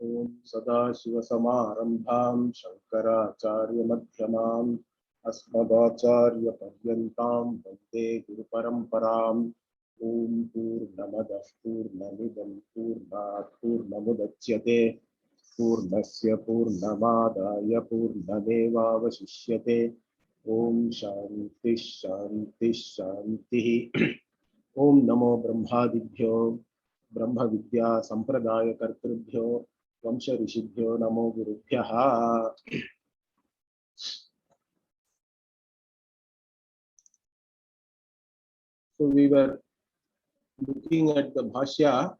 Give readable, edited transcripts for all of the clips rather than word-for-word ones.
ओम सदाशिवसमारंभां शंकराचार्यमध्यमाम् अस्मदाचार्यपर्यन्तां वन्दे गुरुपरम्पराम्। ओम पूर्णमदः पूर्णमिदं पूर्णात् पूर्णमुदच्यते पूर्णस्य पूर्णमादाय पूर्णमेवावशिष्यते। ओम शांति शांति शांति। ओम नमो ब्रह्मादिभ्यो ब्रह्म विद्या संप्रदाय कर्तृभ्यो वंश ऋषिभ्यो नमो गुरुभ्यः। So we were looking at the bhashya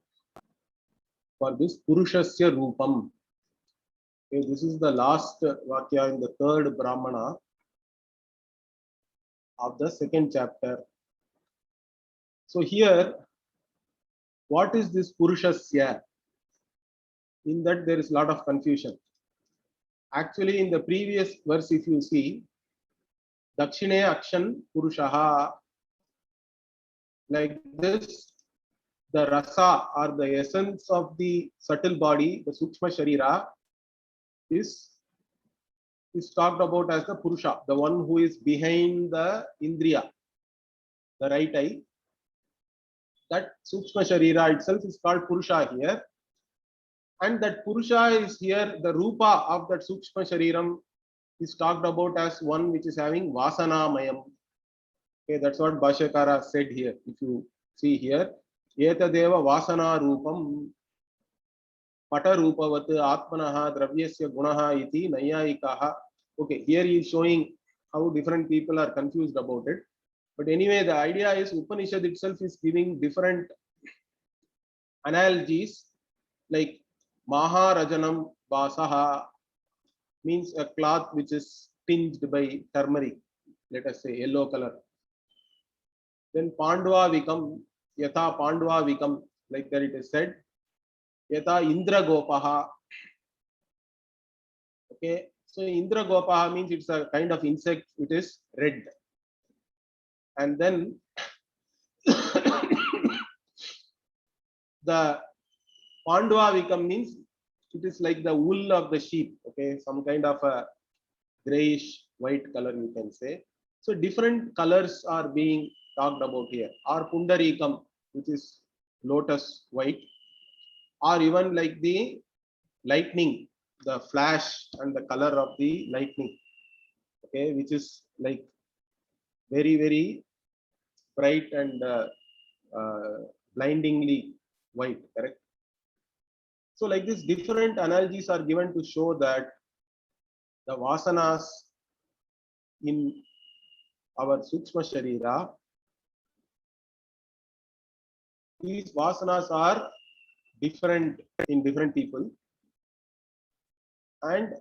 for this Purushasya Rupam. Okay, this is the last vakya in the third Brahmana of the second chapter. So here, what is this Purushasya? In that there is a lot of confusion. Actually, in the previous verse, if you see, Dakshine Akshan Purushaha, like this, the rasa or the essence of the subtle body, the Sukshma Sharira, is talked about as the Purusha, the one who is behind the Indriya, the right eye. That Sukshma Sharira itself is called Purusha here. And that Purusha is here, the Rupa of that Sukshma Shariram is talked about as one which is having Vasana Mayam. Okay, that's what Bhashyakara said here. If you see here, Etadeva Vasana Rupam Pata Rupavat Atmanaha Dravyasya Gunaha iti Nayayikaha. Okay, here he is showing how different people are confused about it. But anyway, the idea is Upanishad itself is giving different analogies, like Maharajanam Vasaha means a cloth which is tinged by turmeric, let us say yellow color. Then Pandva Vikam, Yatha Pandva Vikam, like that it is said. Yatha Indra Gopaha. Okay, so Indra Gopaha means it's a kind of insect, it is red. And then the Pandva Vikam means it is like the wool of the sheep, okay, some kind of a grayish white color you can say. So different colors are being talked about here. Or Pundarikam, which is lotus white, or even like the lightning, the flash and the color of the lightning, okay, which is like very, very bright and blindingly white, correct? So like this, different analogies are given to show that the vasanas in our Sukshma Sharira, these vasanas are different in different people, and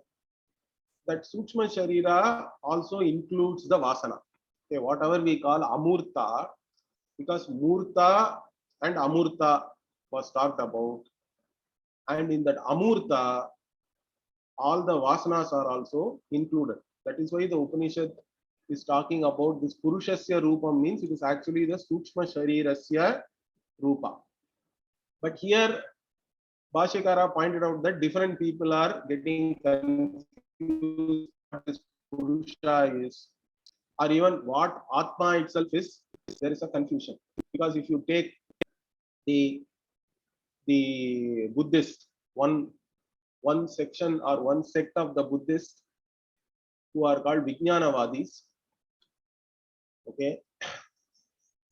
that Sukshma Sharira also includes the vasana. Okay, whatever we call Amurta, because Murta and Amurta was talked about, and in that Amurta, all the vasanas are also included. That is why the Upanishad is talking about this Purushasya Rupam, means it is actually the Sukshma Sharirasya Rupa. But here Bhashyakara pointed out that different people are getting confused what this Purusha is, or even what Atma itself is. There is a confusion, because if you take the Buddhist, one section or one sect of the Buddhists who are called Vijnanavadis, okay,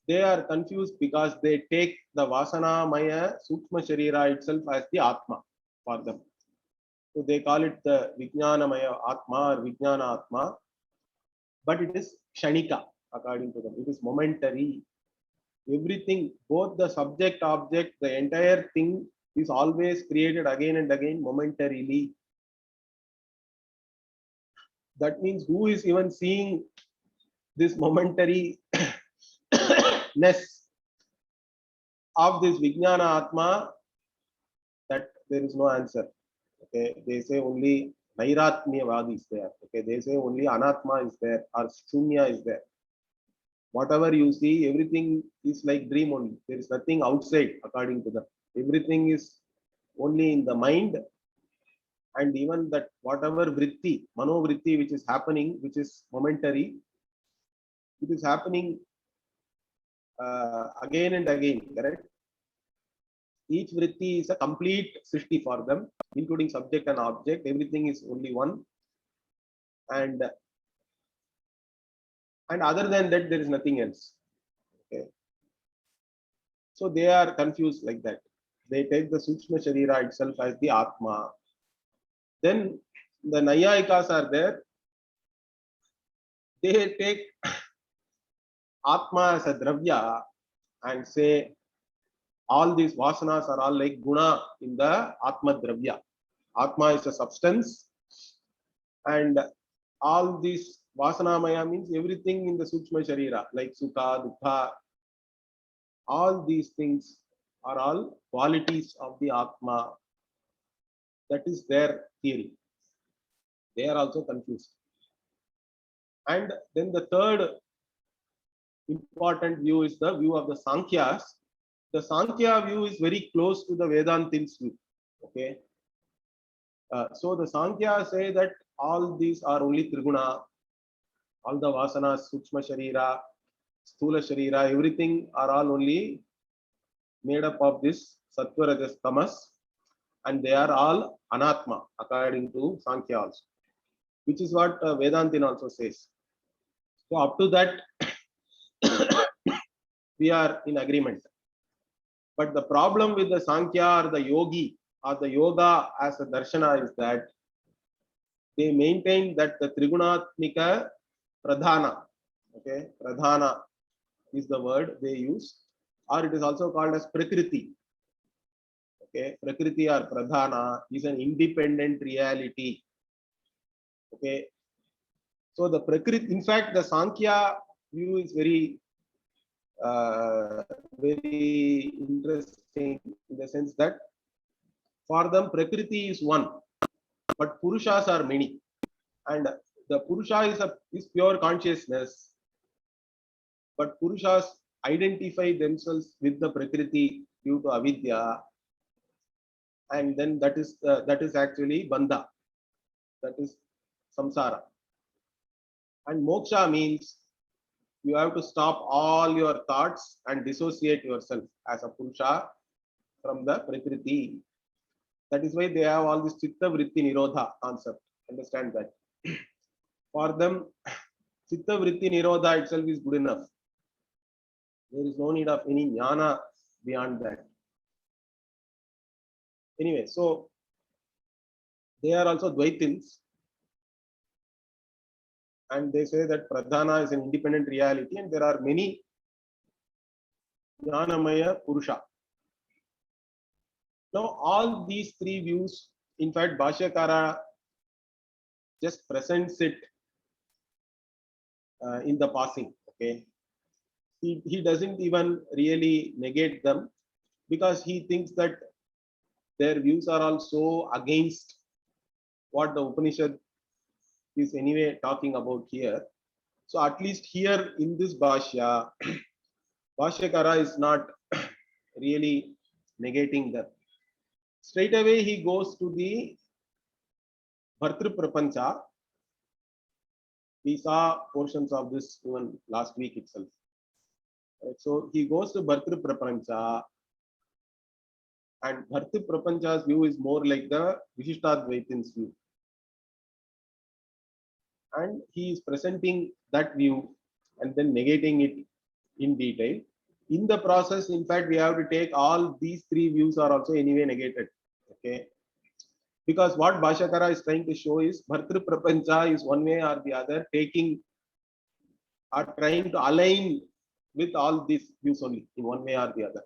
they are confused because they take the Vasana Maya Sukshma Sharira itself as the Atma for them. So they call it the Vijnanamaya Atma or Vijnana Atma, but it is Kshanika according to them. It is momentary. Everything, both the subject, object, the entire thing is always created again and again momentarily. That means who is even seeing this momentariness of this Vijnana Atma, that there is no answer. Okay, they say only Nairatmyavadi is there. Okay, they say only Anatma is there or Shunya is there. Whatever you see, everything is like dream only. There is nothing outside according to them. Everything is only in the mind and even that whatever vritti, mano vritti which is happening, which is momentary, it is happening again and again, correct? Each vritti is a complete srishti for them, including subject and object. Everything is only one, and other than that there is nothing else. Okay, so they are confused like that. They take the Sukshma Sharira itself as the Atma. Then the Nayayikas are there. They take Atma as a Dravya and say all these vasanas are all like guna in the Atma Dravya. Atma is a substance, and all these Vasanamaya means everything in the Sukshma Sharira, like Sukha, Dukha, all these things are all qualities of the Atma. That is their theory. They are also confused. And then the third important view is the view of the Sankhyas. The Sankhya view is very close to the Vedantins view. Okay. So the Sankhya say that all these are only Triguna, all the Vasanas, Sukshma Sharira, Sthula Sharira, everything are all only made up of this Sattva, Rajas, Tamas, and they are all Anatma according to Sankhya also, which is what Vedantin also says. So up to that we are in agreement. But the problem with the Sankhya or the Yogi or the Yoga as a Darshana is that they maintain that the Trigunatmika Pradhana, okay, Pradhana is the word they use, or it is also called as Prakriti. Okay, Prakriti or Pradhana is an independent reality. Okay, so the Prakriti, in fact, the Sankhya view is very interesting in the sense that for them Prakriti is one, but Purushas are many, and the Purusha is pure consciousness, but Purushas identify themselves with the Prakriti due to avidya, and then that is actually bandha, that is samsara. And moksha means you have to stop all your thoughts and dissociate yourself as a Purusha from the Prakriti. That is why they have all this Chitta Vritti Nirodha concept. Understand that. For them, Chitta Vritti Nirodha itself is good enough. There is no need of any jnana beyond that. Anyway, so they are also Dvaitins, and they say that Pradhana is an independent reality, and there are many Jnanamaya Purusha. Now, all these three views, in fact, Bhashyakara just presents it in the passing. Okay, he doesn't even really negate them, because he thinks that their views are also against what the Upanishad is anyway talking about here. So at least here in this Bhashya, Bhashyakara is not really negating them. Straight away he goes to the Bhartru Prapancha. We saw portions of this even last week itself. Right, so he goes to Bhartru Prapancha, and Bhartru Prapancha's view is more like the Vishishtadvaitin's view. And he is presenting that view and then negating it in detail. In the process, in fact, we have to take all these three views are also anyway negated. Okay, because what Bhashyakara is trying to show is Bhartru Prapancha is one way or the other taking or trying to align with all these views only in one way or the other.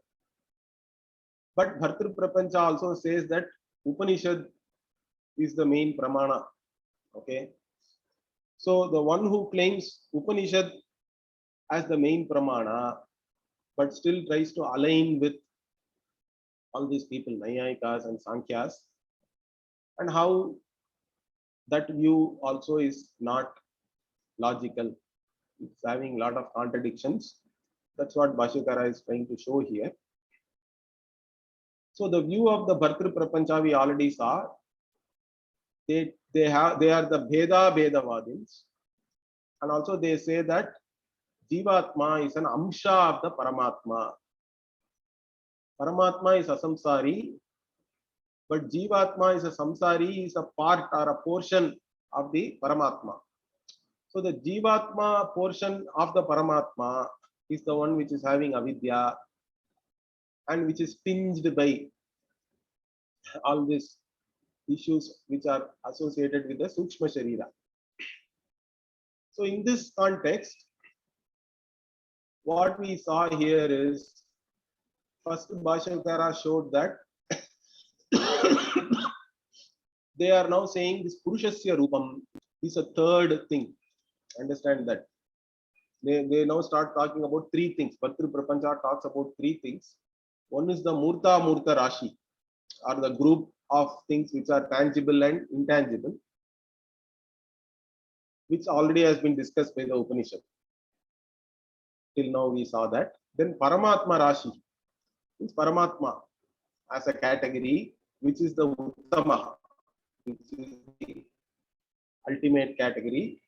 But Bhartru Prapancha also says that Upanishad is the main pramana. Okay, so the one who claims Upanishad as the main pramana but still tries to align with all these people, Nayayikas and Sankhyas, and how that view also is not logical. It's having a lot of contradictions. That's what Bhashyakara is trying to show here. So the view of the Bhartru Prapancha we already saw. they are the Bhedavadins, and also they say that Jivatma is an Amsha of the Paramatma. Paramatma is a samsari, but Jivatma is a samsari, is a part or a portion of the Paramatma. So the Jivatma portion of the Paramatma is the one which is having avidya and which is tinged by all these issues which are associated with the Sukshma Sharira. So in this context, what we saw here is, first Bhashankara showed that they are now saying this Purushasya Rupam is a third thing. Understand that. They now start talking about three things. Bhattri Prapancha talks about three things. One is the Murta Murta Rashi, or the group of things which are tangible and intangible, which already has been discussed by the Upanishad. Till now we saw that. Then Paramatma Rashi is Paramatma as a category, which is the Uttama, which is the ultimate category.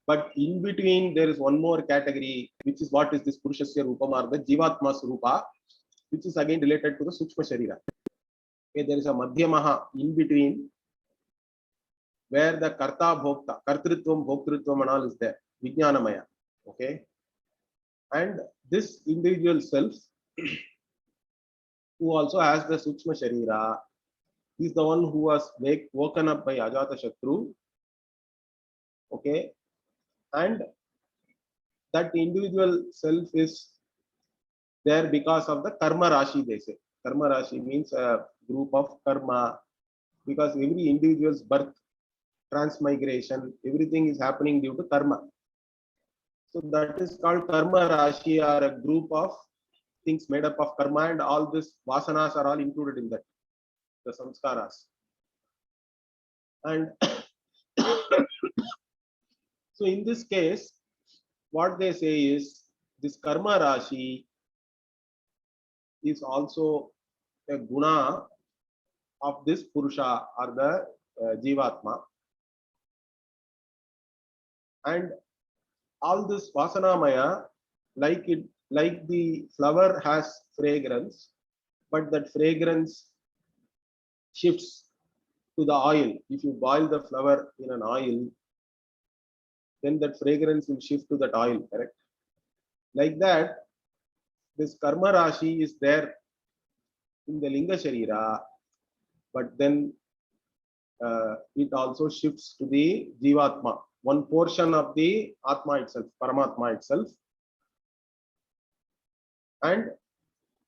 But in between there is one more category, which is what is this Purushasya Rupam, or the Jivatma Swarupa, which is again related to the Sukshma Sharira. Okay, there is a Madhyamaha in between, where the Karta Bhokta, Kartritvam, Bhoktritvam and all is there, Vijnanamaya. Okay. And this individual self, who also has the Sukshma Sharira, is the one who was woken up by Ajatashatru. Okay. And that individual self is there because of the Karma Rashi, they say. Karma Rashi means a group of karma, because every individual's birth, transmigration, everything is happening due to karma. So that is called Karma Rashi, or a group of things made up of karma, and all this vasanas are all included in that, the samskaras. And so in this case, what they say is this Karma Rashi is also a guna of this Purusha, or the Jivatma. And all this Vasanamaya, like the flower has fragrance, but that fragrance shifts to the oil. If you boil the flower in an oil, then that fragrance will shift to that oil, correct? Like that, this Karma Rashi is there in the Linga Sharira, but then it also shifts to the Jivatma, one portion of the Atma itself, Paramatma itself. And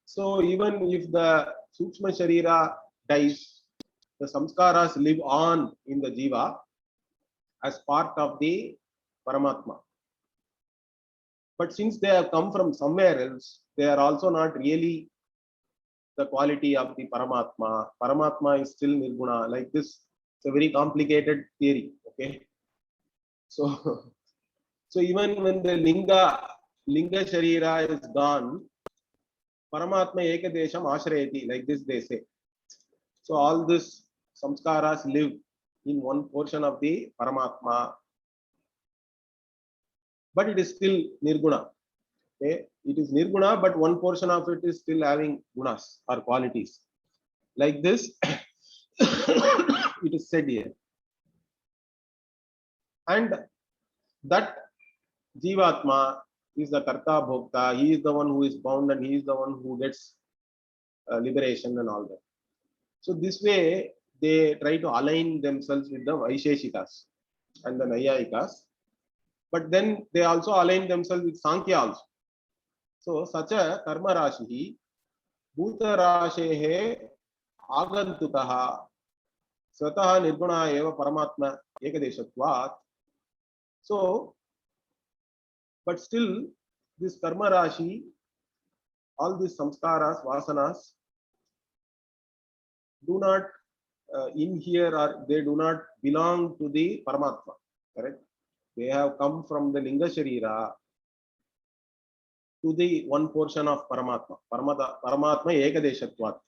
so even if the Sukshma Sharira dies, the samskaras live on in the Jiva as part of the Paramatma. But since they have come from somewhere else, they are also not really the quality of the Paramatma. Paramatma is still Nirguna. Like this, it's a very complicated theory. Okay. So even when the Linga Sharira is gone, Paramatma Ekadesham Ashrayati, like this they say. So all this samskaras live in one portion of the Paramatma, but it is still Nirguna. Okay? It is Nirguna, but one portion of it is still having gunas or qualities. Like this, it is said here. And that Jivatma is the Karta Bhokta. He is the one who is bound, and he is the one who gets liberation and all that. So this way, they try to align themselves with the Vaisheshikas and the Nayayikas. But then they also align themselves with Sankhya also. So such a Karma Rashi, Bhuta Rashehe Agantutaha Svataha Nirguna Eva Paramatma Ekadeshatvat. So, but still, this Karma Rashi, all these samskaras, vasanas, do not in here, or they do not belong to the Paramatma. Correct? They have come from the Linga Sharira to the one portion of Paramatma. Paramatma Ekadeshatvat.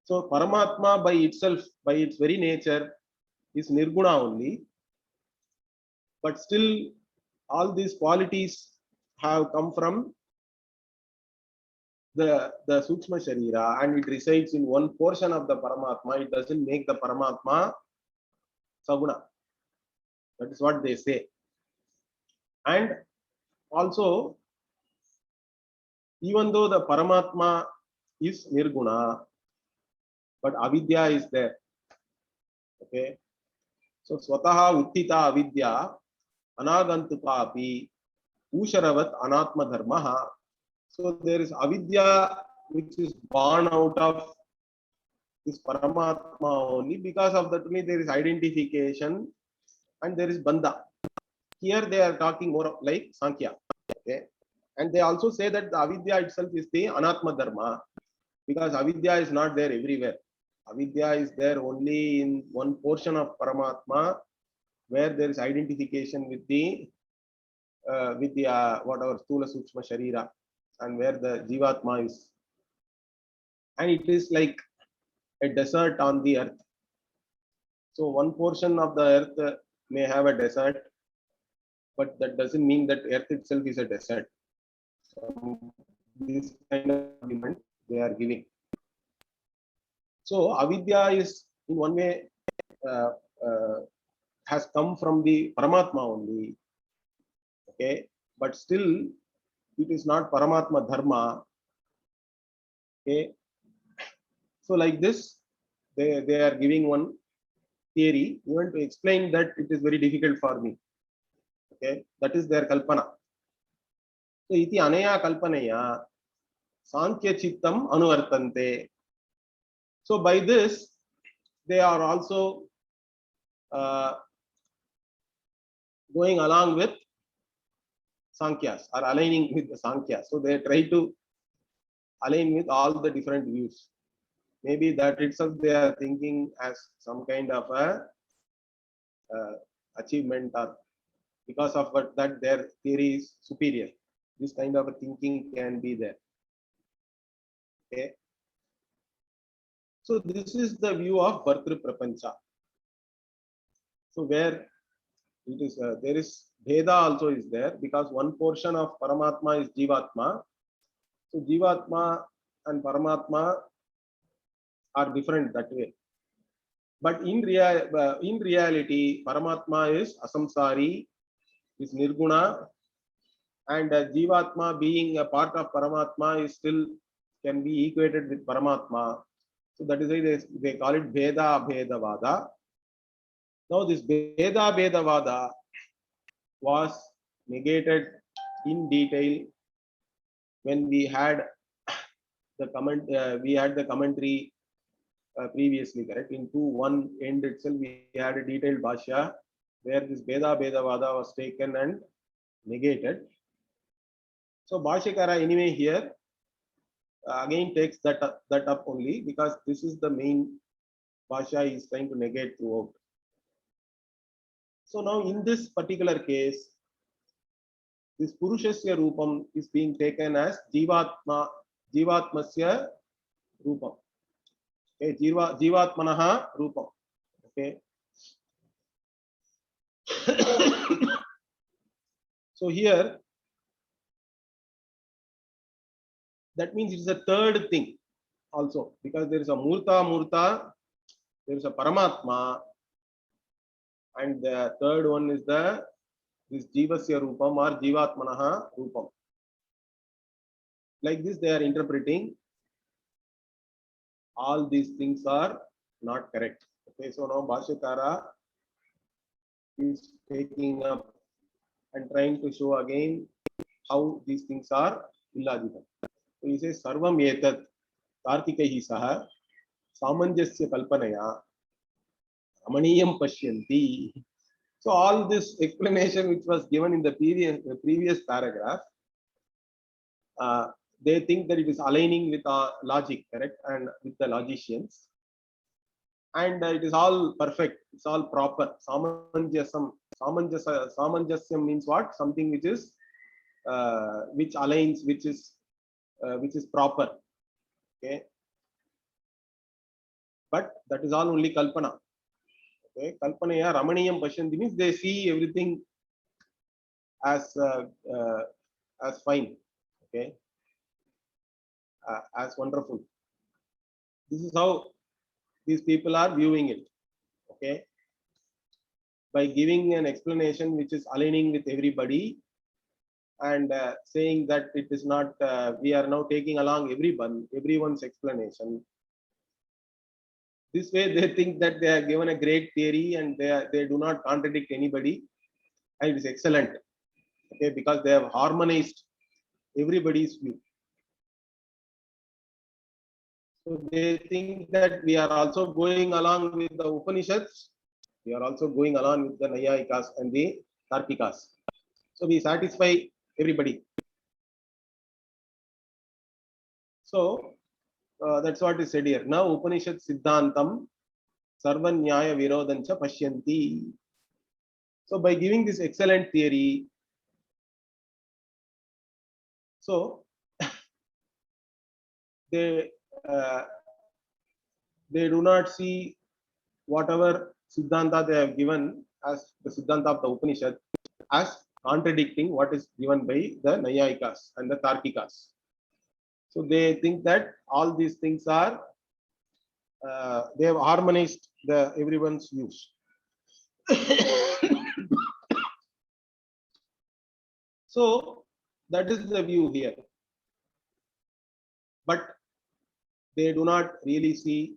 So Paramatma by itself, by its very nature, is nirguna only, but still all these qualities have come from the Sukshma Sharira, and it resides in one portion of the Paramatma. It doesn't make the Paramatma Saguna. That is what they say. And also, even though the Paramatma is Nirguna, but avidya is there. Okay. So Swataha Uttita Avidya Anagantuka api Usharavat Anatma Dharmaha. So there is avidya which is born out of this Paramatma only. Because of that only there is identification and there is bandha. Here they are talking more like Sankhya. Okay. And they also say that the avidya itself is the Anatma Dharma, because avidya is not there everywhere. Avidya is there only in one portion of Paramatma, where there is identification with the whatever Stula Sukshma Sharira, and where the Jivatma is. And it is like a desert on the earth. So one portion of the earth may have a desert, but that doesn't mean that earth itself is a desert. So this kind of argument they are giving. So avidya is in one way has come from the Paramatma only. Okay, but still it is not Paramatma Dharma. Okay, so like this, they are giving one theory. Even to explain that, it is very difficult for me. Okay, that is their kalpana. So iti anaya kalpanaya Sankhya Chittam Anuvartante. So by this, they are also going along with Sankhyas, or aligning with the Sankhya. So they try to align with all the different views. Maybe that itself they are thinking as some kind of a achievement, or because of what that their theory is superior. This kind of a thinking can be there. Okay. So this is the view of Bhartru Prapancha. So where it is there is Bheda also is there, because one portion of Paramatma is Jivatma. So Jivatma and Paramatma are different that way. But in reality, Paramatma is Asamsari, is Nirguna, and Jivatma being a part of Paramatma is still can be equated with Paramatma. So that is why they call it Bheda Bhedavada. Now this Bheda Bhedavada was negated in detail when we had the commentary previously, correct? In 2.1 end itself, we had a detailed Bhashya where this Bheda Bhedavada was taken and negated. So Bhashyakara anyway here again takes that up only, because this is the main Bhashya he is trying to negate throughout. So now in this particular case, this Purushasya Rupam is being taken as Jivatmasya Rupam. Okay, Jivatmanaha Rupam. Okay. So here, that means it is a third thing also, because there is a Murta, there is a Paramatma, and the third one is this Jivasya Rupam or Jivatmanaha Rupam. Like this they are interpreting. All these things are not correct. Okay, so now Bhashyakara is taking up and trying to show again how these things are illogical. So he says Sarvam etat Kartikaihi saha Samanjasya Kalpanaya Amaniyam Pashyanti. So all this explanation which was given in the previous paragraph, they think that it is aligning with logic, correct, and with the logicians, and it is all perfect, it's all proper. Samanjasyam means what? Something which is which aligns, which is proper. Okay, but that is all only kalpana. Okay, kalpanaya ramaniyam pashyanti means they see everything as fine. Okay, as wonderful. This is how these people are viewing it. Okay, by giving an explanation which is aligning with everybody and saying that it is not, we are now taking along everyone's explanation. This way they think that they are given a great theory and they do not contradict anybody, and it is excellent. Okay, because they have harmonized everybody's view. So they think that we are also going along with the Upanishads, we are also going along with the Nayayikas and the Tarkikas. So we satisfy everybody. So that's what is said here. Now Upanishad Siddhantam Sarvanyaya Virodancha Pashyanti. So by giving this excellent theory, so they do not see whatever Siddhanta they have given as the Siddhanta of the Upanishad as contradicting what is given by the Nayayikas and the Tarkikas. So they think that all these things are, they have harmonized everyone's views. So that is the view here. But they do not really see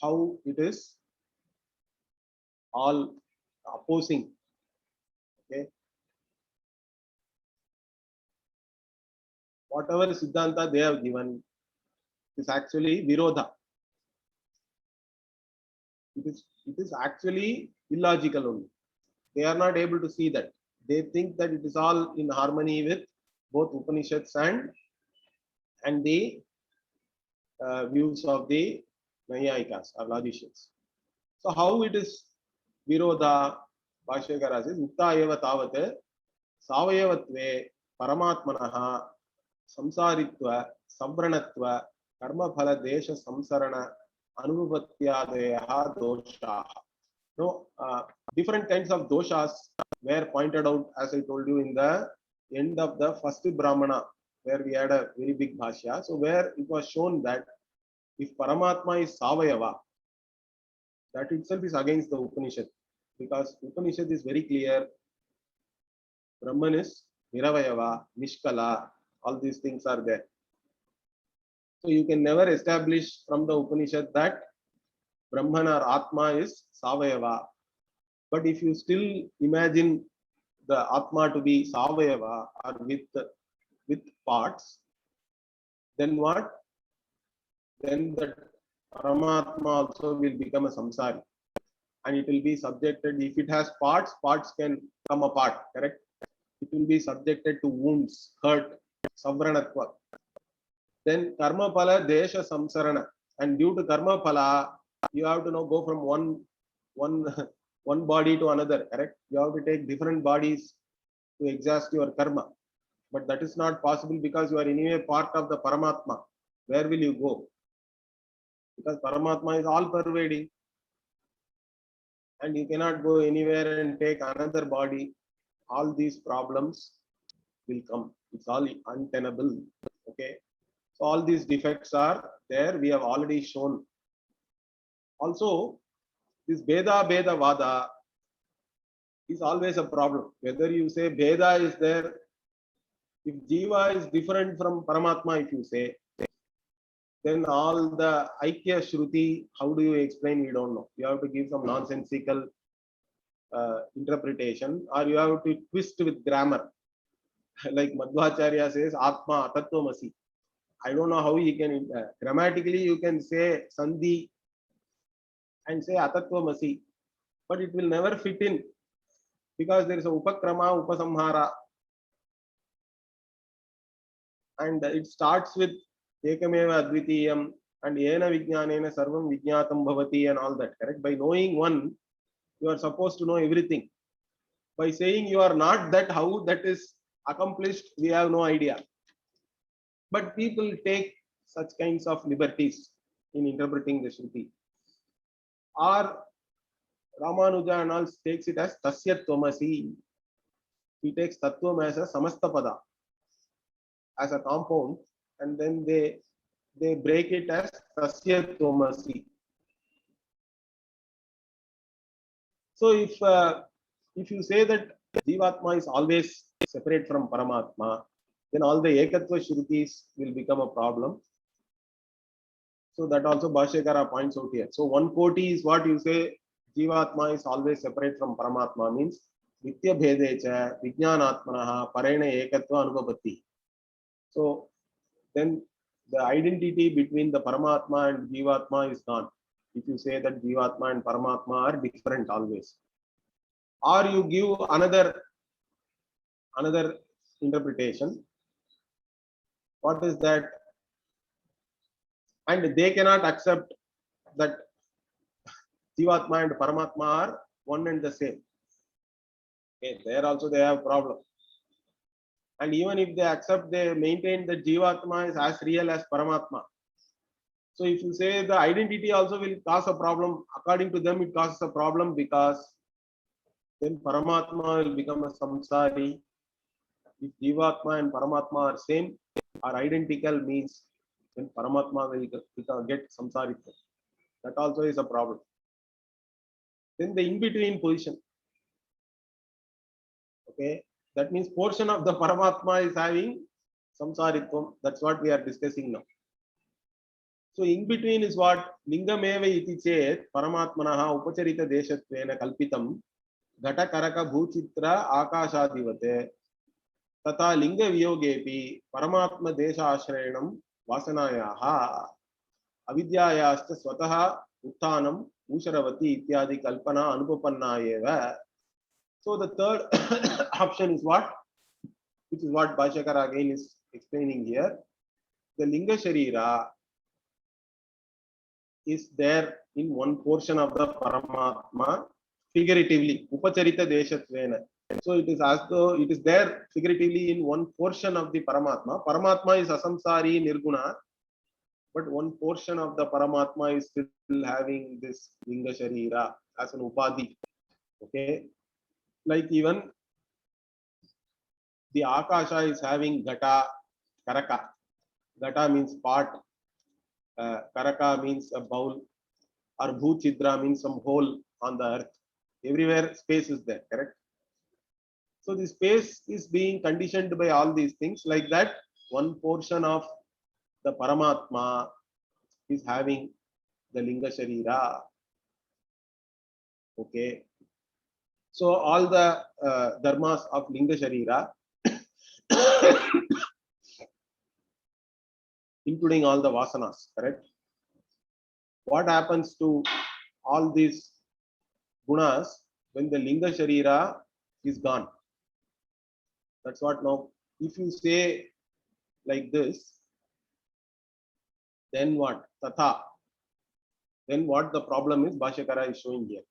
how it is all opposing. Okay. Whatever Siddhanta they have given is actually Virodha. It is actually illogical only. They are not able to see that. They think that it is all in harmony with both Upanishads and the views of the Nayayikas or logicians. So how it is Virodha? Bhashyakara says, Ukta eva tavat savayavatve paramatmanaha samsaritva savranatva karma phala desha samsarana anubhavatyadayaha doshaha. No, different kinds of doshas were pointed out, as I told you, in the end of the first Brahmana, where we had a very big bhashya. So where it was shown that if Paramatma is Savayava, that itself is against the Upanishad, because Upanishad is very clear. Brahman is Niravayava, Nishkala, all these things are there. So you can never establish from the Upanishad that Brahman or Atma is Savayava. But if you still imagine the Atma to be Savayava or with parts, then what? Then the Paramatma also will become a samsari. And it will be subjected, if it has parts, parts can come apart, correct? It will be subjected to wounds, hurt, savranatva. Then karma phala desha samsarana. And due to karma phala, you have to now go from one body to another, correct? You have to take different bodies to exhaust your karma. But that is not possible because you are anyway part of the Paramatma. Where will you go? Because Paramatma is all pervading. And you cannot go anywhere and take another body. All these problems will come. It's all untenable. Okay. So all these defects are there. We have already shown. Also, this Beda Vada is always a problem. Whether you say Beda is there, if Jiva is different from Paramatma, if you say, then all the Aikya Shruti, how do you explain? We don't know. You have to give some nonsensical interpretation, or you have to twist with grammar. Like Madhvacharya says, Atma Tatvamasi. I don't know how he can, grammatically you can say Sandhi and say Atatvamasi, but it will never fit in because there is a Upakrama, Upasamhara, and it starts with Ekameva Advitiyam and Yena Vijnanena Sarvam Vijnatam Bhavati and all that, correct? By knowing one, you are supposed to know everything. By saying you are not that, how that is accomplished, we have no idea. But people take such kinds of liberties in interpreting the Shruti. Or Ramanuja and all takes it as Tasya Tvamasi. He takes Tattvam as a Samastapada, as a compound, and then they break it as Tasya Tvamasi. So if you say that Jivatma is always separate from Paramatma, then all the Ekatva Shrutis will become a problem. So that also Bhashyakara points out here. So 140 is what you say Jivatma is always separate from Paramatma, means Nitya Bhedecha Vijnanatmanaha Parena Ekatva Anubhavati. So then the identity between the Paramatma and Jivatma is gone. If you say that Jivatma and Paramatma are different always. Or you give another interpretation. What is that? And they cannot accept that Jivatma and Paramatma are one and the same. Okay, there also they have problem. And even if they accept, they maintain that Jivatma is as real as Paramatma. So if you say the identity also will cause a problem, according to them it causes a problem, because then Paramatma will become a samsari. If Jivatma and Paramatma are same or identical, means then Paramatma will get samsaritva. That also is a problem. Then the in-between position. Okay, that means portion of the Paramatma is having samsaritvam. That's what we are discussing now. So in between is what lingameva iti chet paramatmanaha upacharita deshatvena kalpitam ghata karaka bhuchitra akashadivate tata linga viyogepi paramatma desha ashrayanam vasanayaha avidyayasta swataha uttanam usharavati ityadi kalpana anupapanna eva. So the third option is what, which is what Bhashyakara again is explaining here. The linga sharira is there in one portion of the Paramatma figuratively, Upacharita Deshatvena. So it is as though it is there figuratively in one portion of the Paramatma. Paramatma is asamsari nirguna, but one portion of the Paramatma is still having this Linga Sharira as an Upadhi. Okay, like even the Akasha is having Gata, Karaka. Gata means pot, Karaka means a bowl, or Bhuchidra means some hole on the earth. Everywhere space is there, correct? So the space is being conditioned by all these things. Like that, one portion of the Paramatma is having the Linga Sharira. Okay. So all the dharmas of Linga Sharira, including all the vasanas, correct? What happens to all these gunas when the Linga Sharira is gone? That's what now, if you say like this, then what? Tatha. Then what the problem is, Bhashyakara is showing here.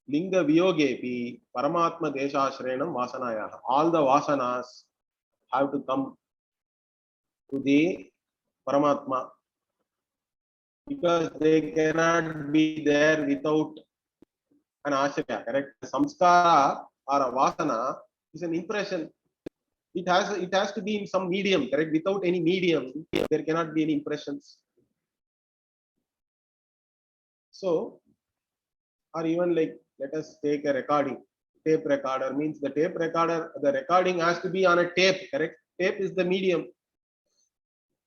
Linga viyogepi paramatma deshashrayanam vasanaya. All the vasanas have to come to the Paramatma, because they cannot be there without an ashraya, correct? Samskara or a vasana is an impression. It has to be in some medium, correct? Without any medium, there cannot be any impressions. So, or even like, let us take a recording. Tape recorder means the tape recorder, the recording has to be on a tape, correct? Tape is the medium.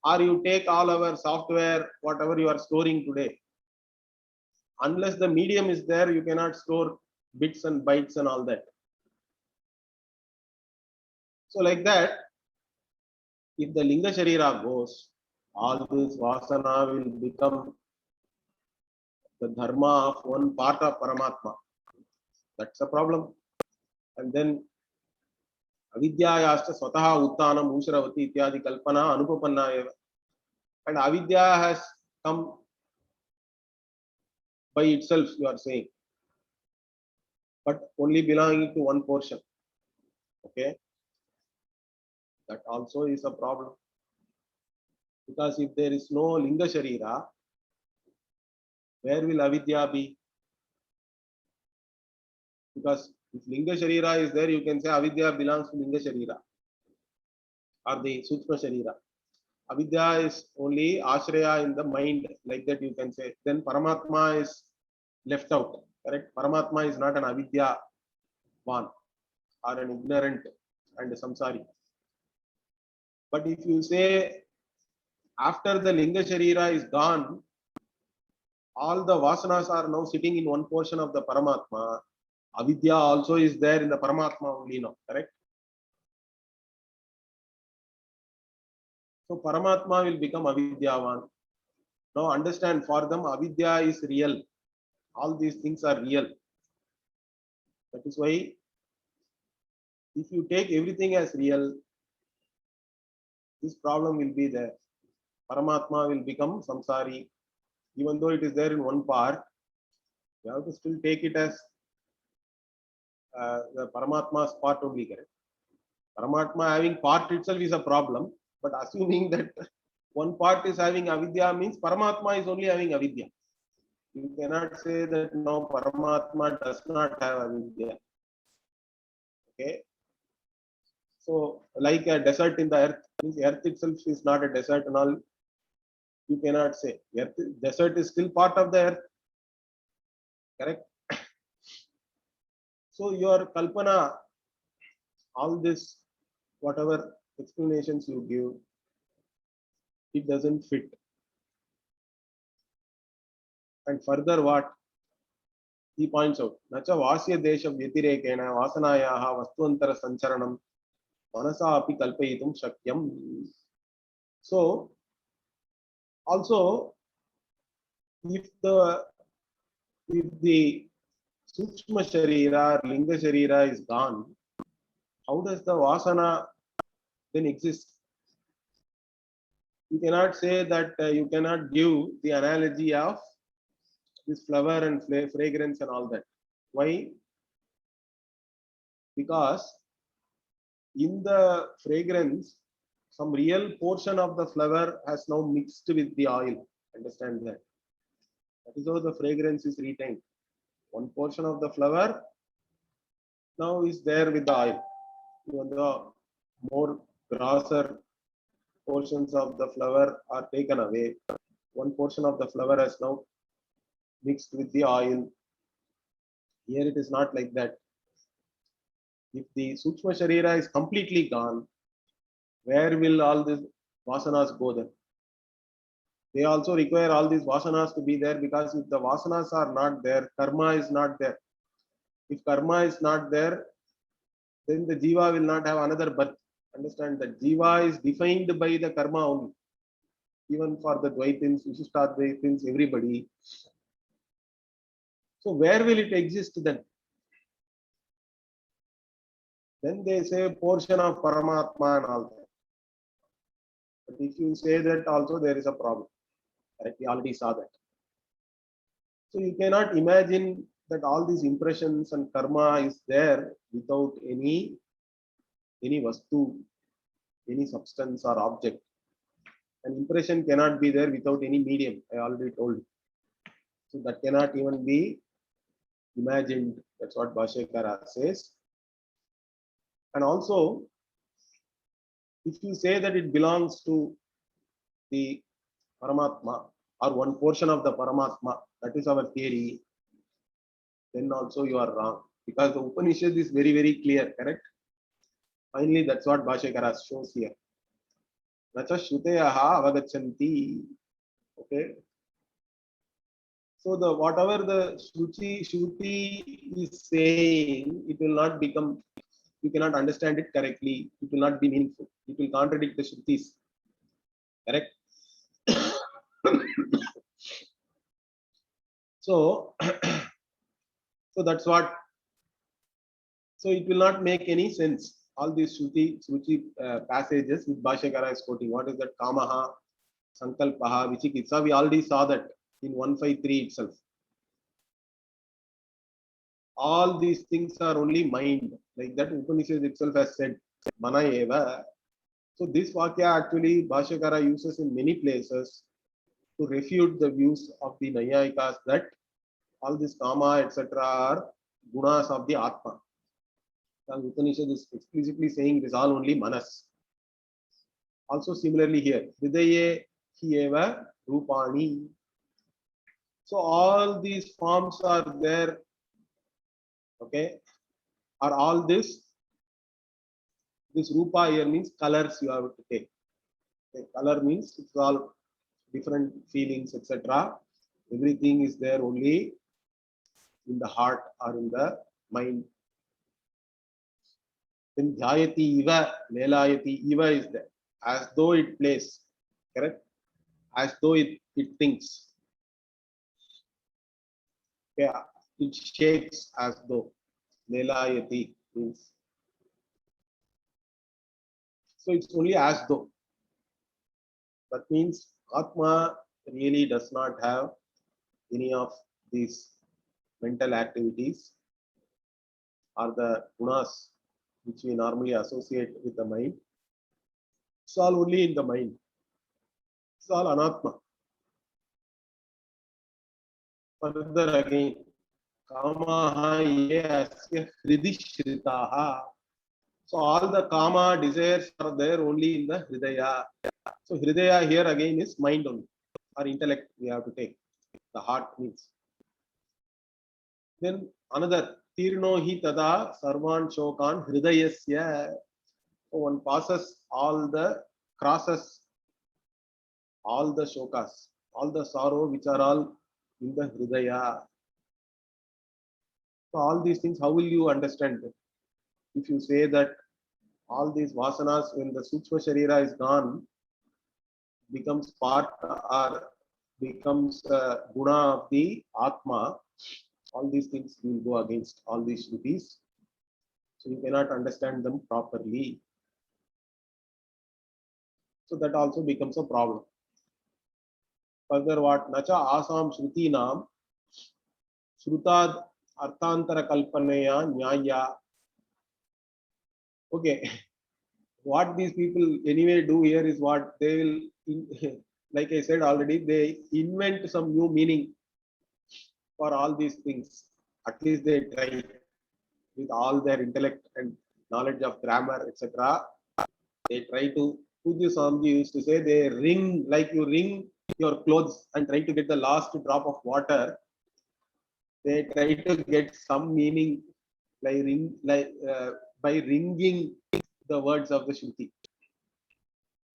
Or you take all our software, whatever you are storing today. Unless the medium is there, you cannot store bits and bytes and all that. So like that, if the Linga Sharira goes, all this Vasana will become the dharma of one part of Paramatma. That's a problem. And then avidyayasta swataha uttanam usharavati ityadi kalpana anupapanna eva. And avidya has come by itself, you are saying, but only belonging to one portion. Okay, that also is a problem, because if there is no Linga Sharira, where will avidya be? Because if Linga Sharira is there, you can say Avidya belongs to Linga Sharira or the Sukshma Sharira. Avidya is only Ashraya in the mind, like that you can say. Then Paramatma is left out, correct? Paramatma is not an Avidya one or an ignorant and samsari. But if you say after the Linga Sharira is gone, all the Vasanas are now sitting in one portion of the Paramatma. Avidya also is there in the Paramatma only now, correct? So Paramatma will become Avidyavan. Now understand, for them Avidya is real. All these things are real. That is why if you take everything as real, this problem will be there. Paramatma will become samsari. Even though it is there in one part, you have to still take it as the Paramatma's part only, correct? Paramatma having part itself is a problem, but assuming that one part is having avidya means Paramatma is only having avidya. You cannot say that no, Paramatma does not have avidya. Okay. So, like a desert in the earth, means earth itself is not a desert and all. You cannot say. Earth, desert is still part of the earth. Correct. So your kalpana, all this, whatever explanations you give, it doesn't fit. And further, what he points out, nacha vasya desha vyatirekena vasanayaha vastuantara sancharanam manasa api kalpayitum shakyam. So also, if the Sukshma Sharira, Linga Sharira is gone, how does the Vasana then exist? You cannot say that you cannot give the analogy of this flower and fragrance and all that. Why? Because in the fragrance, some real portion of the flower has now mixed with the oil. Understand that? That is how the fragrance is retained. One portion of the flower now is there with the oil. Even the more grosser portions of the flower are taken away, one portion of the flower has now mixed with the oil. Here it is not like that. If the Sukshma Sharira is completely gone, where will all these vasanas go then? They also require all these vasanas to be there, because if the vasanas are not there, karma is not there. If karma is not there, then the jiva will not have another birth. Understand that jiva is defined by the karma only. Even for the Dvaitins, Vishishtadvaitins, everybody. So where will it exist then? Then they say portion of Paramatma and all that. But if you say that also, there is a problem. Correct? We already saw that. So you cannot imagine that all these impressions and karma is there without any vastu, any substance or object. An impression cannot be there without any medium. I already told you. So that cannot even be imagined. That's what Bhashyakara says. And also, if you say that it belongs to the Paramatma or one portion of the Paramatma, that is our theory, then also you are wrong. Because the Upanishad is very, very clear, correct? Finally, that's what Bhashyakara shows here. Nacha Shruteyaha avagachanti. Okay. So the whatever the Shruti is saying, it will not become, you cannot understand it correctly, it will not be meaningful. It will contradict the Shrutis. Correct? So, so that's what. So it will not make any sense. All these Shruti passages with Bhashyakara is quoting. What is that? Kamaha, Sankalpaha, Vichikitsa. We already saw that in 153 itself. All these things are only mind. Like that Upanishad itself has said, Mana eva. So this Vakya actually Bhashyakara uses in many places to refute the views of the Nayayikas that all this Kama, etc. are gunas of the Atma. The Upanishad is explicitly saying this all only Manas. Also similarly here, Hridaye Hieva Rupani. So all these forms are there. Okay. Are all this Rupa here means colors you have to take. Okay. Color means it's all different feelings, etc. Everything is there only in the heart or in the mind. Then Jayati Iva, Lelayati Iva is there. As though it plays. Correct? As though it thinks. Yeah, it shakes as though. Lelayati means. So it's only as though. That means Atma really does not have any of these mental activities or the gunas which we normally associate with the mind. It's all only in the mind. It's all anatma. Further again, kamaha ye asya hridishritaha. So all the kama desires are there only in the hridaya. So hridaya here again is mind only, or intellect we have to take. The heart means. Then another tirno hi tada sarvan shokan hridayasya. So one passes all the crosses, all the shokas, all the sorrow which are all in the hridaya. So all these things, how will you understand them? If you say that all these vasanas, when the Sukshma Sharira is gone, becomes part or becomes a guna of the Atma, all these things will go against all these Shrutis. So you cannot understand them properly. So that also becomes a problem. Further, what? Nacha asam Shruti nam Shrutad Arthantara Kalpanaya Nyaya. Okay. What these people anyway do here is what they will, like I said already, they invent some new meaning for all these things. At least they try with all their intellect and knowledge of grammar, etc. They try to, Pujya Swamiji used to say, they wring, like you wring your clothes and try to get the last drop of water. They try to get some meaning by wringing the words of the Shruti.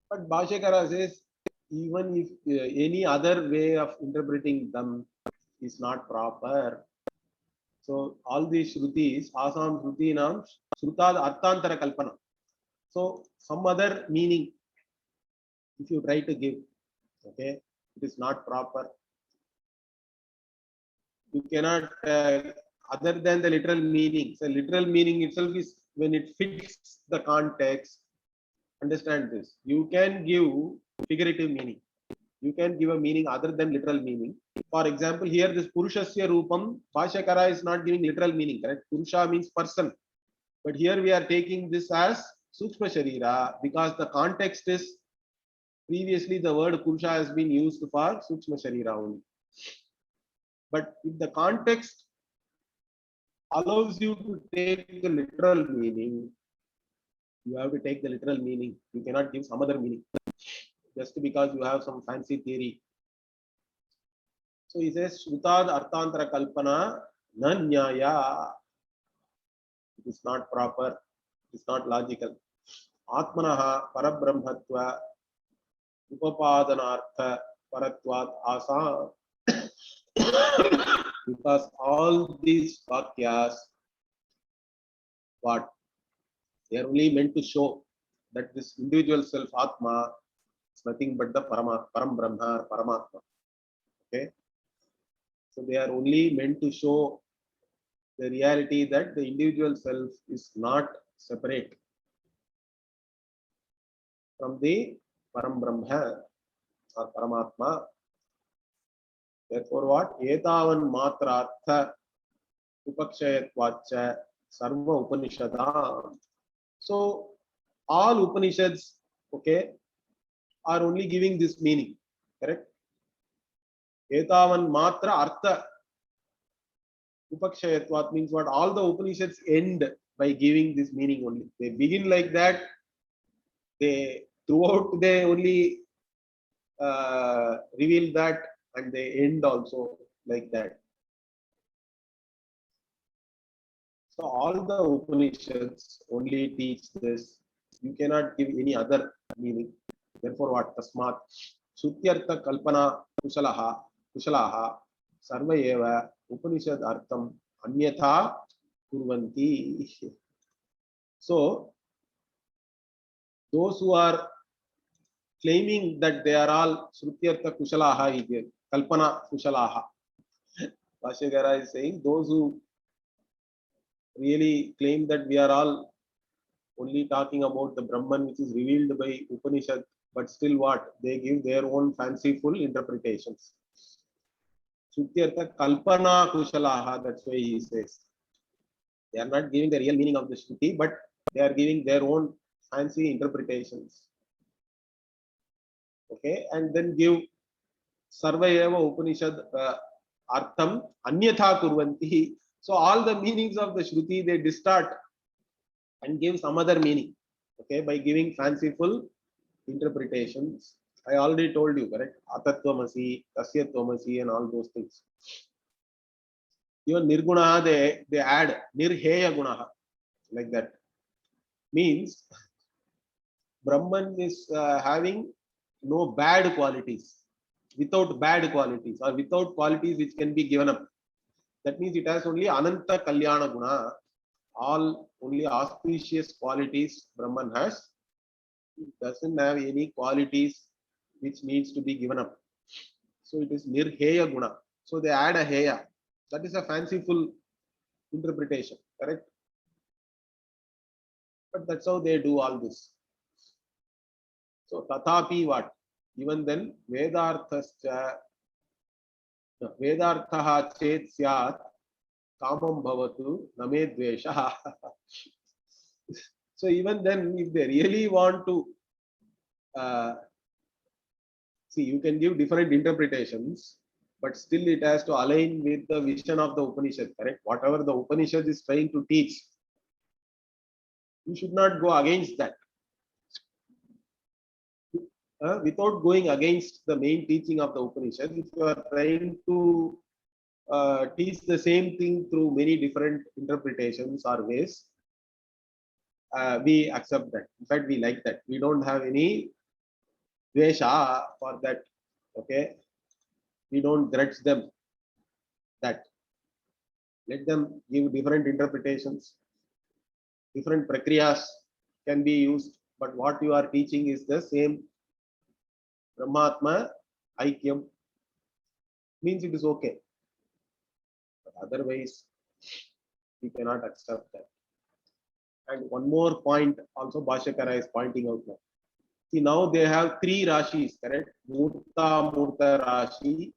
But Bhashyakara says, even if any other way of interpreting them is not proper. So all these Shrutis, Asam Shruti Nam, Shrutad Arthantara Kalpana. So some other meaning, if you try to give, okay, it is not proper. You cannot, other than the literal meaning. So literal meaning itself is when it fits the context. Understand this. You can give figurative meaning. You can give a meaning other than literal meaning. For example, here this Purushasya Rupam, Bhashyakara is not giving literal meaning, correct? Purusha means person. But here we are taking this as Sukshma Sharira because the context is previously the word Purusha has been used for Sukshma Sharira only. But if the context allows you to take the literal meaning, you have to take the literal meaning. You cannot give some other meaning just because you have some fancy theory. So he says, Shrutad Arthantara Kalpana Nanyaya. It is not proper. It is not logical. Atmanaha Parabrahmatva Upapadanartha Paratvat Asa. Because all these vakyas, what? They are only meant to show that this individual self, Atma, is nothing but the Param Brahma, Paramatma. Okay? So they are only meant to show the reality that the individual self is not separate from the Param Brahma or Paramatma. Therefore, what? Etavan Matrartha Upakshayatvacha Sarva Upanishadam. So all Upanishads, okay, are only giving this meaning, correct? Etavan Matra Artha. Upakshayatvat means what? All the Upanishads end by giving this meaning only. They begin like that. They throughout they only reveal that, and they end also like that. So all the Upanishads only teach this. You cannot give any other meaning. Therefore, what? Tasmat Shutyartha Kalpana Kushalaha Sarva Eva Upanishad Artham Anyatha Kurvanti. So those who are claiming that they are all Shrutyartha Kushalaha, Kalpana Kushalaha. Bhashyakara is saying those who really claim that we are all only talking about the Brahman which is revealed by Upanishad, but still what? They give their own fanciful interpretations. Shrutyartha Kalpana Kushalaha, that's why he says. They are not giving the real meaning of the Shruti, but they are giving their own fancy interpretations. Okay, and then give Sarvayeva Upanishad Artham Anyatha Kurvanti. So all the meanings of the Shruti they distort and give some other meaning. Okay, by giving fanciful interpretations. I already told you, correct? Atatvamasi, Tasyatvamasi, and all those things. Even Nirguna, they add Nirheya Gunaha, like that. Means Brahman is having no bad qualities, without bad qualities, or without qualities which can be given up. That means it has only Ananta Kalyana Guna, all only auspicious qualities Brahman has. It doesn't have any qualities which needs to be given up. So it is Nirheya Guna. So they add a Heya. That is a fanciful interpretation, correct? But that's how they do all this. So Tathapi what? Even then, Vedarthascha Vedarthaha Chet Syat Kamam Bhavatu Name Dvesha. So even then, if they really want to see, you can give different interpretations, but still it has to align with the vision of the Upanishad, correct? Whatever the Upanishad is trying to teach, you should not go against that. Without going against the main teaching of the Upanishad, if you are trying to teach the same thing through many different interpretations or ways, we accept that. In fact, we like that. We don't have any dvesha for that. Okay, we don't grudge them that. Let them give different interpretations. Different prakriyas can be used, but what you are teaching is the same Brahmatma Aikyam. Means it is okay. But otherwise, we cannot accept that. And one more point also Bhashyakara is pointing out now. See, now they have three Rashis, correct? Murta Rashi,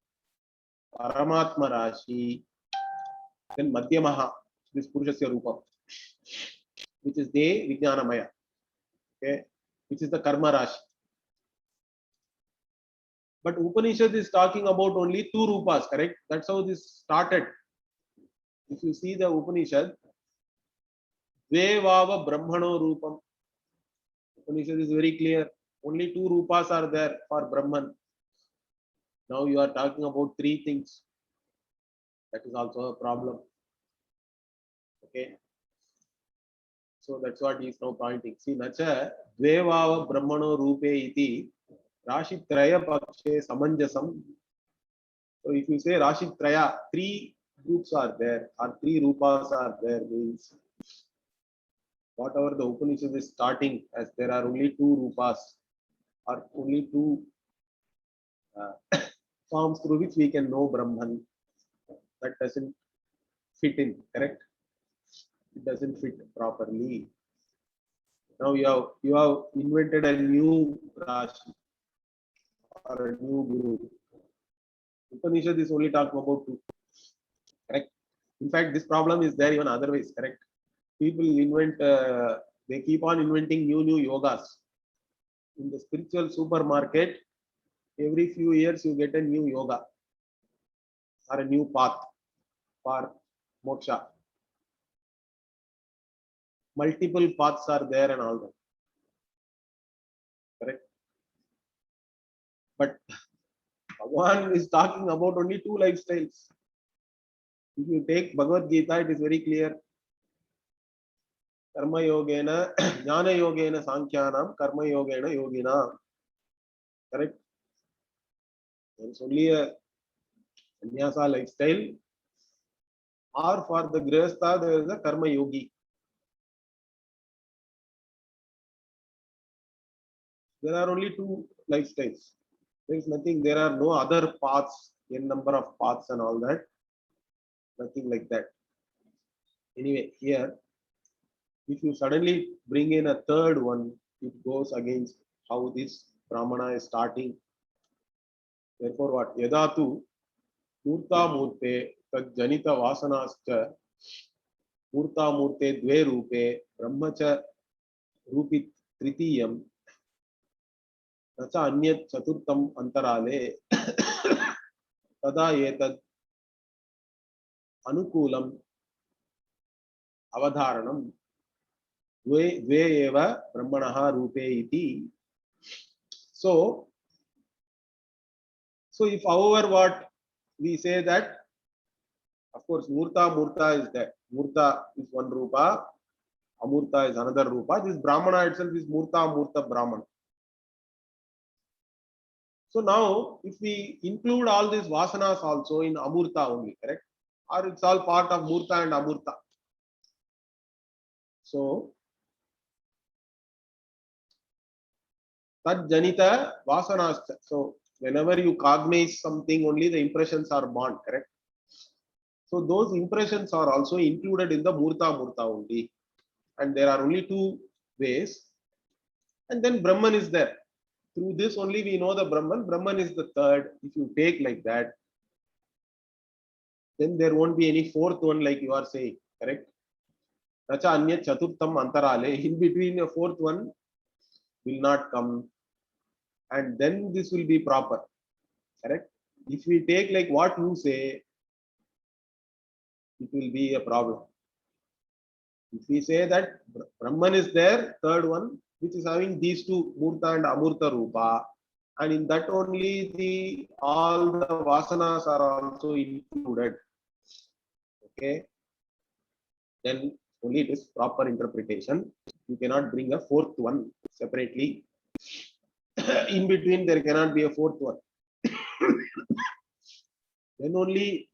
Paramatma Rashi, then Madhyamaha, this Purushasya Rupa, which is De Vijnanamaya, okay, which is the Karma Rashi. But Upanishad is talking about only two Rupas, correct? That's how this started. If you see the Upanishad, Dvevava Brahmano Rupam. Upanishad is very clear. Only two Rupas are there for Brahman. Now you are talking about three things. That is also a problem. Okay. So that's what he is now pointing. See, Nacha Dvevava Brahmano Rupe iti Rashitraya Pakshe Samanjasam. So if you say Rashitraya, three groups are there, or three Rupas are there, means whatever the Upanishad is starting as there are only two Rupas, or only two forms through which we can know Brahman. That doesn't fit in, correct? It doesn't fit properly. Now you have invented a new Rashi or a new guru. Upanishad is only talking about two, correct? In fact, this problem is there even otherwise, correct? People invent, they keep on inventing new yogas. In the spiritual supermarket, every few years you get a new yoga or a new path for moksha. Multiple paths are there and all that. Correct. But Bhagavan is talking about only two lifestyles. If you take Bhagavad Gita, it is very clear. Karma yogena, jnana yogena sankyanam, karma yogena yogina. Correct. There is only a sannyasa lifestyle, or for the grihastha there is a karma yogi. There are only two lifestyles. There is nothing. There are no other paths, n number of paths and all that. Nothing like that. Anyway, here, if you suddenly bring in a third one, it goes against how this Brahmana is starting. Therefore, what? Yadatu Murta Murte Tad Janita Vasanascha Murta Murte Dve Rupe Brahmacha Rupi Tritiyam Nacha Anyat Chaturtam Antarale Tada Etad Anukulam Avadharanam Dve Eva Brahmanaha Rupe Iti. So if however what we say that, of course, Murta is that. Murta is one Rupa, Amurta is another Rupa. This Brahmana itself is Murta Brahmana. So now, if we include all these Vasanas also in Amurta only, correct? Or it's all part of Murta and Amurta. So, Tad Janita Vasanas. So, whenever you cognize something, only the impressions are born, correct? So those impressions are also included in the Murta only. And there are only two ways. And then Brahman is there. Through this only we know the Brahman. Brahman is the third. If you take like that, then there won't be any fourth one like you are saying, correct? Racha Anya Chaturtam Antarale. In between a fourth one will not come. And then this will be proper. Correct? If we take like what you say, it will be a problem. If we say that Brahman is there, third one, which is having these two, Murta and Amurta Rupa, and in that only all the Vasanas are also included. Okay? Then only it is proper interpretation. You cannot bring a fourth one separately. In between, there cannot be a fourth one. Then only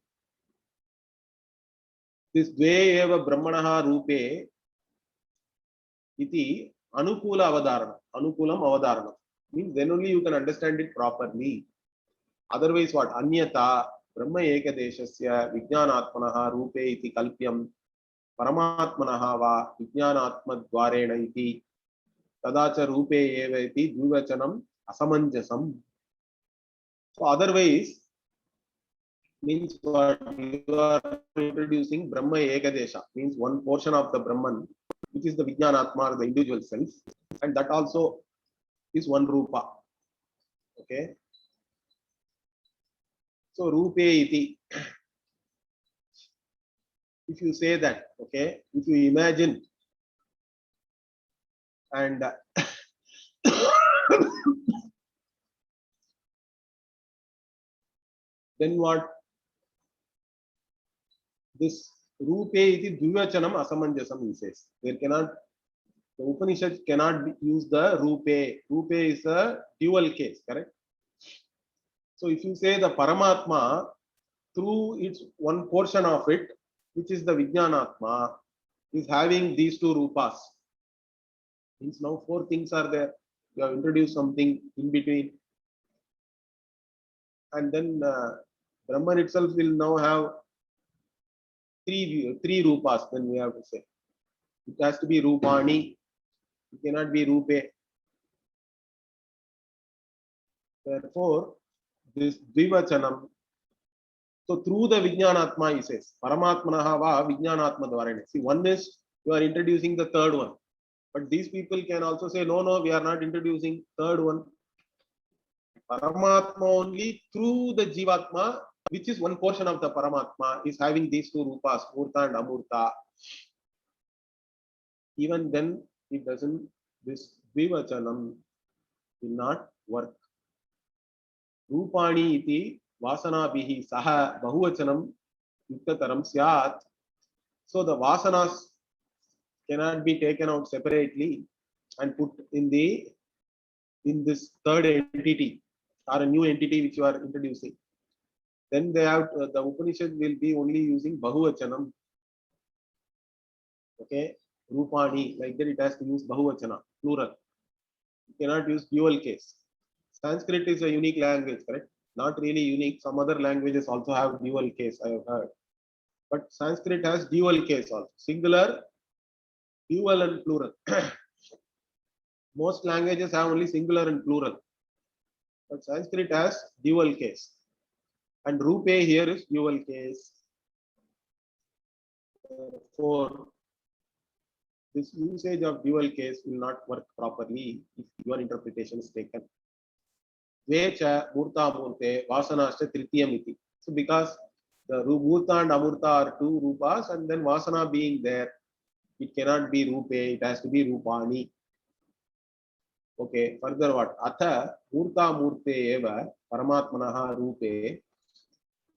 this Dve Eva Brahmanaha Rupe Iti Anukula Avadharana. Anukulam Avadharana. Means then only you can understand it properly. Otherwise, what? Anyata Brahma Ekadeshasya Vijnanatmanaha Rupe Iti Kalpyam Paramatmanaha Va Vijnanatma Dvarena Iti Tadacha Rupe Eva Iti Dvivachanam Asamanjasam. So otherwise, means what you are introducing Brahma Ekadesha, means one portion of the Brahman, which is the Vijnanatma, the individual self, and that also is one Rupa. Okay. So Rupe Iti. If you say that, okay, if you imagine and then what? This Rupe iti Dvivachanam Asamanjasam, he says. There cannot, the Upanishad cannot use the Rupe. Rupe is a dual case, correct? So if you say the Paramatma, through its one portion of it, which is the Vijnanatma, is having these two Rupas. Means now four things are there. You have introduced something in between. And then Brahman itself will now have three Rupas, then we have to say. It has to be Rupani. It cannot be Rupe. Therefore, this Dvivachanam. So through the Vijnanatma, he says, Paramatmanaha va Vijnanatma Dvarane. See, one is you are introducing the third one. But these people can also say, no, we are not introducing third one. Paramatma only through the Jivatma which is one portion of the Paramatma, is having these two rupas, Murta and Amurta. Even then, it doesn't, this Dvivachanam will not work. Rupani iti Vasanabihi Saha Bahuvachanam Yuktataram Syat. So the Vasanas cannot be taken out separately and put in this third entity or a new entity which you are introducing. Then they have the Upanishad will be only using Bahuvachanam. Okay, Rupani, like that it has to use Bahuvachana, plural. You cannot use dual case. Sanskrit is a unique language, correct? Not really unique. Some other languages also have dual case, I have heard. But Sanskrit has dual case also. Singular, dual and plural. Most languages have only singular and plural. But Sanskrit has dual case. And Rupe here is dual case. Therefore, this usage of dual case will not work properly if your interpretation is taken. Vecha, Murta, Murte, Vasanascha, Tritiyam iti. So because the Murta and Amurta are two rupas, and then Vasana being there, it cannot be Rupe, it has to be Rupani. Okay, further what? Atha, Murta, Murte eva, Paramatmanaha Rupe,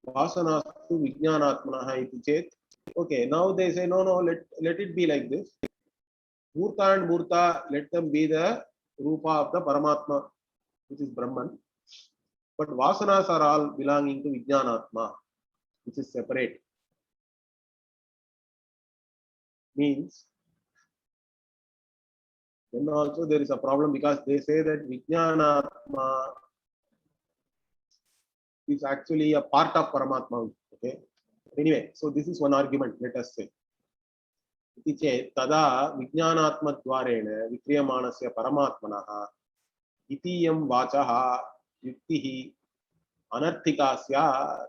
Vasanastu Vijnanatmanaha iti chet. Okay, now they say, no, let it be like this. Murta and Murta, let them be the Rupa of the Paramatma, which is Brahman. But Vasanas are all belonging to Vijnanatma, which is separate. Means, then also there is a problem because they say that Vijnanatma is actually a part of Paramatma. Okay. Anyway, so this is one argument, let us say. Tada Vijnanatma Dwarena Vikriyamanasya Paramatmanaha Itiyam Vachaha Yuktihi Anarthika Syat.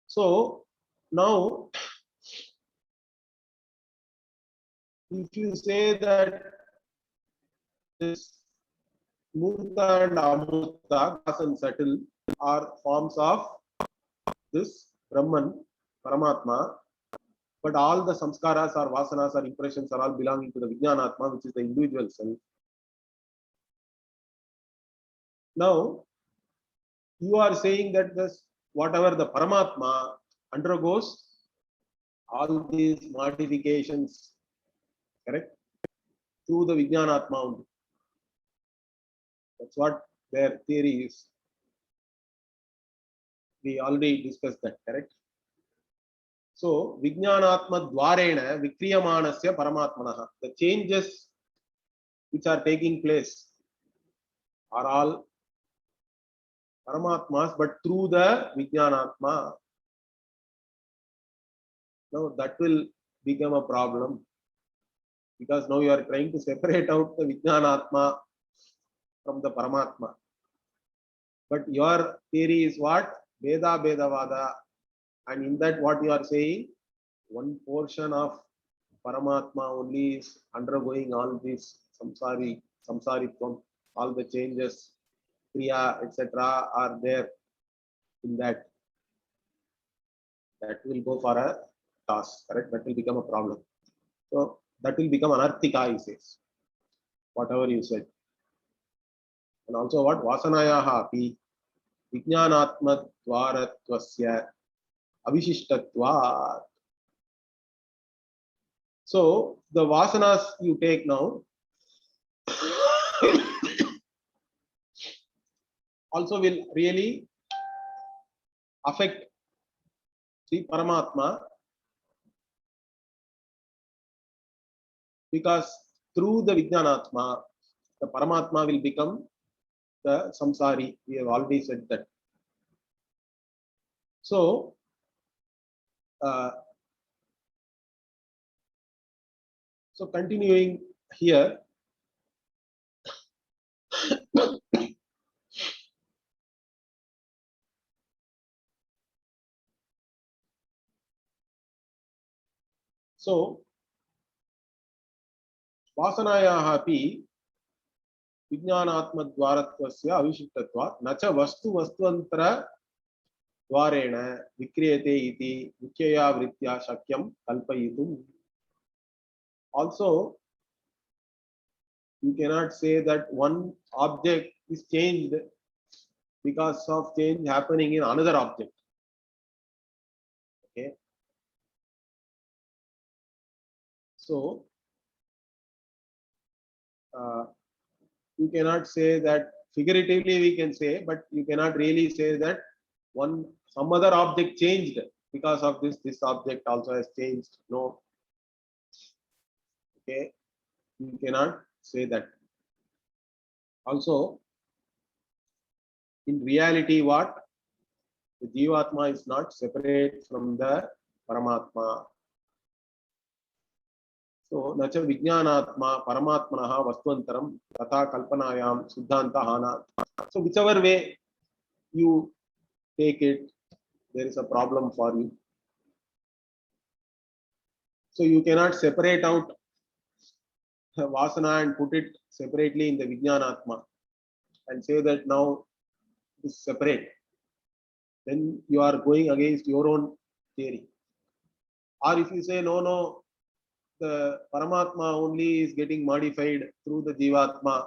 So now, if you say that this Murta and Amurta, gas and subtle, are forms of this Brahman, Paramatma, but all the samskaras or vasanas or impressions are all belonging to the Vijnanatma, which is the individual self. Now, you are saying that this, whatever the Paramatma undergoes, all these modifications, correct, through the Vijnanatma only. That's what their theory is. We already discussed that, correct? So, Vijnanatma Dwarena Vikriyamanasya Paramatmanaha. The changes which are taking place are all Paramatmas, but through the Vijnanatma. Now that will become a problem because now you are trying to separate out the Vijnanatma from the Paramatma. But your theory is what? Veda Vedavada. And in that, what you are saying, one portion of Paramatma only is undergoing all these samsaritvam, all the changes, kriya, etc. are there in that. That will go for a toss, correct? That will become a problem. So that will become anarthika, he says. Whatever you said. And also what? Vasanayaha api Vijnanatma Dwaratvasya Avishishtatvat. So the vasanas you take now also will really affect the Paramatma, because through the Vijnanatma, the Paramatma will become the samsari. We have already said that. So, continuing here, so Vasanayaha api Vijnanatma Dwaratvasya Avishishtatvat Nacha Vastu Vastuantara द्वारेण विक्रियते इति मुख्यया वृत्त्या शक्यं कल्पयितुम्. Also, you cannot say that one object is changed because of change happening in another object. Okay. So, you cannot say that figuratively we can say, but you cannot really say that some other object changed because of this object also has changed. No. Okay. You cannot say that. Also, in reality, what? The Jivatma is not separate from the Paramatma. So, nacha vijnanatma paramatmanaha vastvantaram tata kalpanayam siddhanta hana. So, whichever way you take it, there is a problem for you. So, you cannot separate out vasana and put it separately in the vijnanatma and say that now it is separate. Then you are going against your own theory. Or if you say no, the Paramatma only is getting modified through the Jivatma,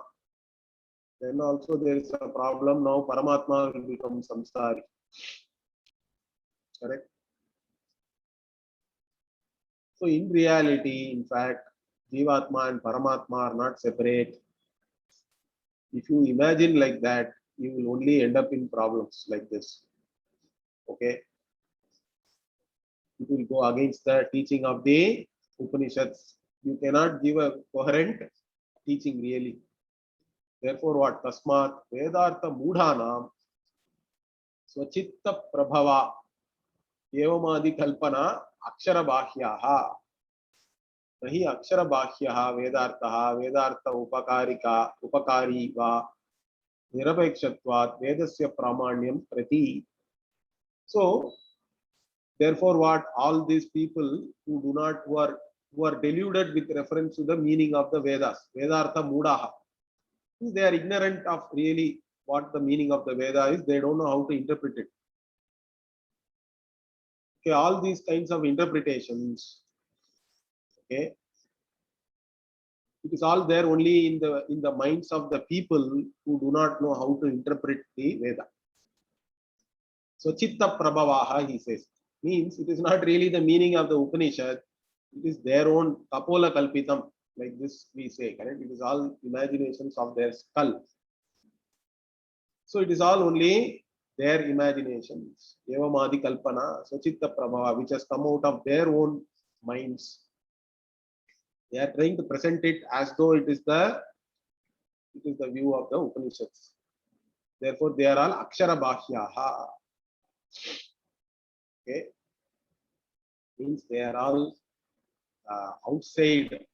then also there is a problem. Now Paramatma will become samsari. Correct? So in reality, in fact, Jivatma and Paramatma are not separate. If you imagine like that, you will only end up in problems like this. Okay? It will go against the teaching of the Upanishads. You cannot give a coherent teaching really. Therefore, what? Tasmat Vedartha Mudhanam Swachitta Prabhava Evamadi Kalpana Akshara Bahyaha. Nahi Akshara Bahyaha Vedarthaha Vedartha Upakari Va Nirapekshatvat Vedasya Pramanyam Prati. So, therefore, what? All these people who are deluded with reference to the meaning of the Vedas, Vedartha Mudaha. They are ignorant of really what the meaning of the Veda is. They don't know how to interpret it. Okay, all these kinds of interpretations, okay, it is all there only in the minds of the people who do not know how to interpret the Veda. So Chitta Prabhavaha, he says, means it is not really the meaning of the Upanishad, it is their own Kapola Kalpitam, like this we say, correct? It is all imaginations of their skull. So it is all only their imaginations. Evamadi Kalpana, Sachitta Prabhava, which has come out of their own minds. They are trying to present it as though it is the view of the Upanishads. Therefore, they are all Akshara Bhashyaha. Okay. Means they are all outside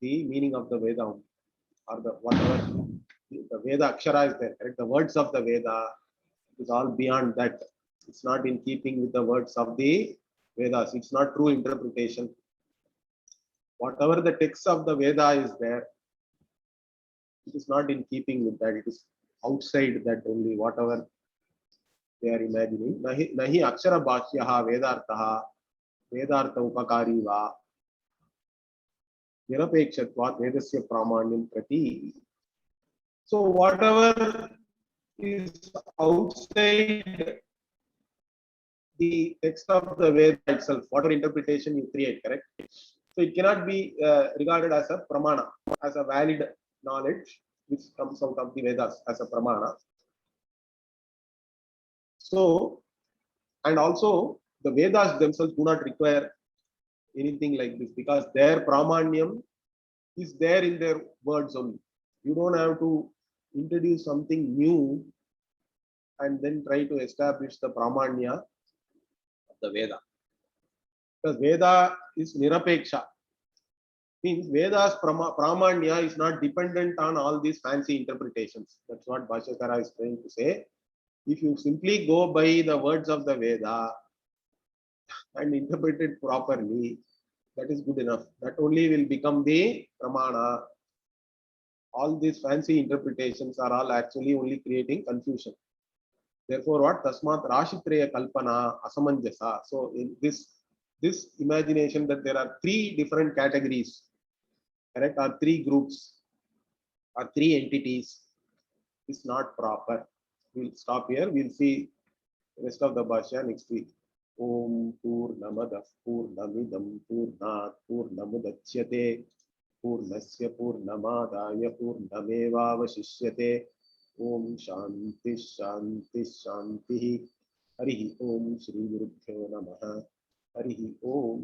the meaning of the Veda or the whatever the Veda Akshara is there. Correct? The words of the Veda is all beyond that. It's not in keeping with the words of the Vedas. It's not true interpretation. Whatever the text of the Veda is there, it is not in keeping with that. It is outside that only, whatever they are imagining. Nahi akshara bhashyaha vedarthaha vedartha upakari va nirapekshatvat vedasya pramanyam prati. So whatever is outside the text of the Veda itself, whatever interpretation you create, correct? So it cannot be regarded as a pramana, as a valid knowledge which comes out of the Vedas as a pramana. So, and also the Vedas themselves do not require anything like this because their pramanyam is there in their words only. You don't have to introduce something new and then try to establish the pramanya of the Veda. Because Veda is nirapeksha. Means Veda's pramanya is not dependent on all these fancy interpretations. That's what Bhashyakara is trying to say. If you simply go by the words of the Veda and interpret it properly, that is good enough. That only will become the pramana. All these fancy interpretations are all actually only creating confusion. Therefore, what tasmat rashitreya kalpana asamanjasa. So in this imagination that there are three different categories, correct, or three groups or three entities is not proper. We'll stop here. We'll see rest of the bhashya next week. Om Purnamadav Purnamidam Purnat Purnamudachyate Purnasya Purnamadaya Purnamevavashishyate. Om Shanti Shanti Shanti. Harihi Om Shri Gurubhyo Namaha. Harihi Om.